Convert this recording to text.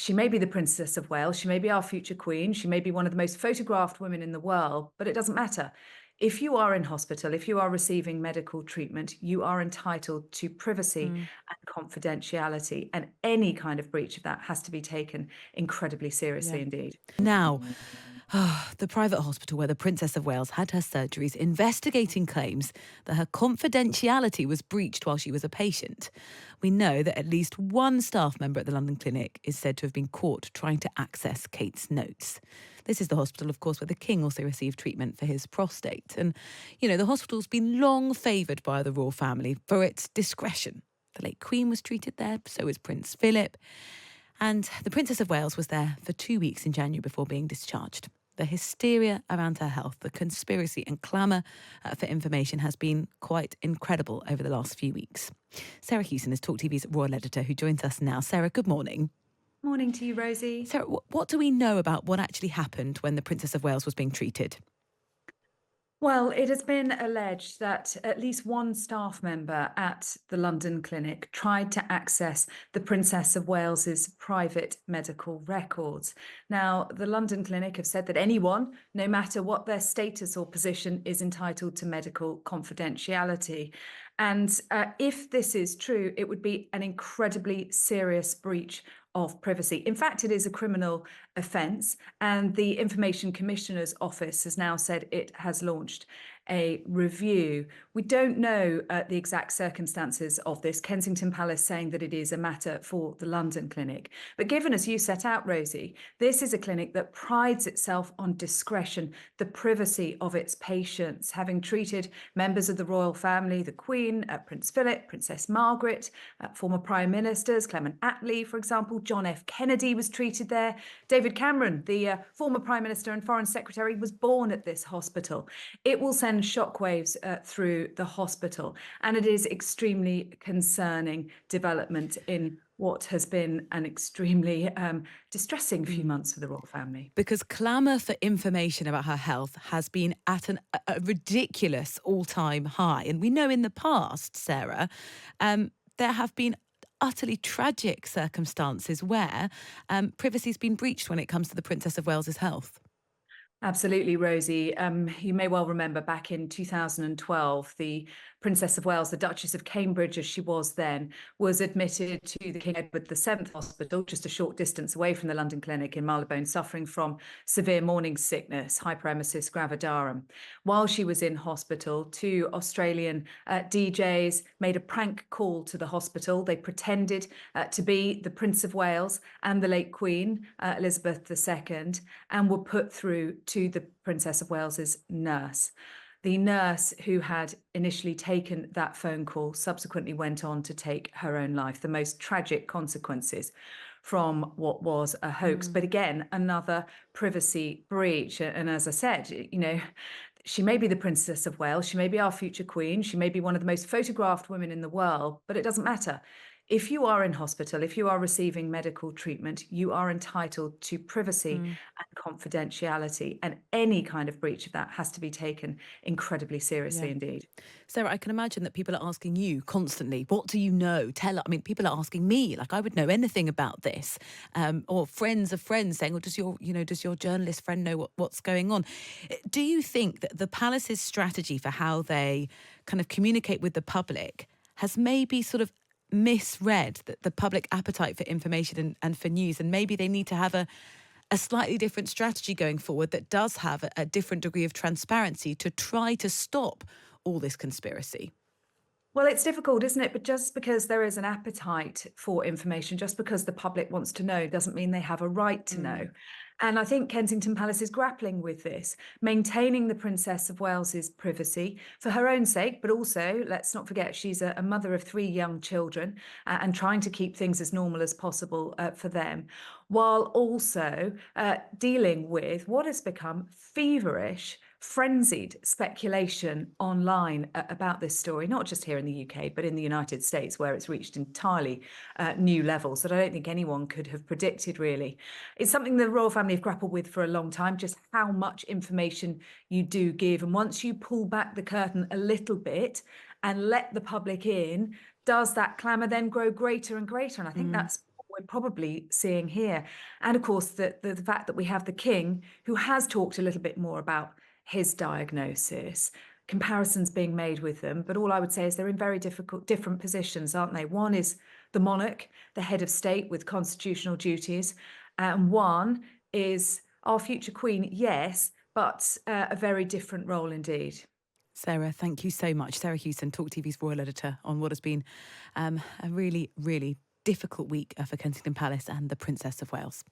she may be the Princess of Wales, she may be our future queen, she may be one of the most photographed women in the world, but it doesn't matter. If you are in hospital, if you are receiving medical treatment, you are entitled to privacy Mm. and confidentiality, and any kind of breach of that has to be taken incredibly Yeah. seriously indeed. Now, the private hospital where the Princess of Wales had her surgeries investigating claims that her confidentiality was breached while she was a patient. We know that at least one staff member at the London clinic is said to have been caught trying to access Kate's notes. This is the hospital, of course, where the King also received treatment for his prostate. And, the hospital's been long favoured by the royal family for its discretion. The late Queen was treated there, so was Prince Philip. And the Princess of Wales was there for 2 weeks in January before being discharged. The hysteria around her health, the conspiracy and clamour for information has been quite incredible over the last few weeks. Sarah Hewson is Talk TV's royal editor who joins us now. Sarah, good morning. Morning to you, Rosie. Sarah, what do we know about what actually happened when the Princess of Wales was being treated? Well, it has been alleged that at least one staff member at the London clinic tried to access the Princess of Wales's private medical records. Now, the London clinic have said that anyone, no matter what their status or position, is entitled to medical confidentiality. And if this is true, it would be an incredibly serious breach of privacy. In fact, it is a criminal offence, and the Information Commissioner's Office has now said it has launched a review. We don't know the exact circumstances of this. Kensington Palace saying that it is a matter for the London clinic. But given, as you set out, Rosie, this is a clinic that prides itself on discretion, the privacy of its patients, having treated members of the royal family, the Queen, Prince Philip, Princess Margaret, former prime ministers, Clement Attlee, for example. John F. Kennedy was treated there. David Cameron, the former prime minister and foreign secretary, was born at this hospital. It will send shockwaves through the hospital, and it is extremely concerning development in what has been an extremely distressing few months for the royal family. Because clamour for information about her health has been at a ridiculous all-time high. And we know in the past, Sarah, there have been utterly tragic circumstances where privacy's been breached when it comes to the Princess of Wales's health. Absolutely, Rosie. You may well remember back in 2012, the Princess of Wales, the Duchess of Cambridge, as she was then, was admitted to the King Edward VII Hospital, just a short distance away from the London Clinic in Marylebone, suffering from severe morning sickness, hyperemesis gravidarum. While she was in hospital, two Australian DJs made a prank call to the hospital. They pretended to be the Prince of Wales and the late Queen, Elizabeth II, and were put through to the Princess of Wales's nurse. The nurse who had initially taken that phone call subsequently went on to take her own life, the most tragic consequences from what was a hoax. But again, another privacy breach. And as I said, she may be the Princess of Wales, she may be our future queen, she may be one of the most photographed women in the world, but it doesn't matter. If you are in hospital, if you are receiving medical treatment, you are entitled to privacy and confidentiality, and any kind of breach of that has to be taken incredibly seriously Yeah. indeed. Sarah, I can imagine that people are asking you constantly, what do you know? People are asking me, like I would know anything about this. Or friends of friends saying, well, does your journalist friend know what's going on? Do you think that the palace's strategy for how they kind of communicate with the public has maybe sort of misread the public appetite for information and for news, and maybe they need to have a slightly different strategy going forward that does have a different degree of transparency to try to stop all this conspiracy? Well, it's difficult, isn't it? But just because there is an appetite for information, just because the public wants to know, doesn't mean they have a right to know. And I think Kensington Palace is grappling with this, maintaining the Princess of Wales's privacy for her own sake, but also, let's not forget, she's a mother of three young children, and trying to keep things as normal as possible for them, while also dealing with what has become feverish, frenzied speculation online about this story, not just here in the UK, but in the United States, where it's reached entirely new levels that I don't think anyone could have predicted, really. It's something the royal family have grappled with for a long time, just how much information you do give. And once you pull back the curtain a little bit and let the public in, does that clamour then grow greater and greater? And I think that's what we're probably seeing here. And of course, the fact that we have the king who has talked a little bit more about his diagnosis, comparisons being made with them. But all I would say is they're in very different positions, aren't they? One is the monarch, the head of state with constitutional duties, and one is our future queen, yes, but a very different role indeed. Sarah, thank you so much. Sarah Hewson, Talk TV's royal editor, on what has been a really, really difficult week for Kensington Palace and the Princess of Wales.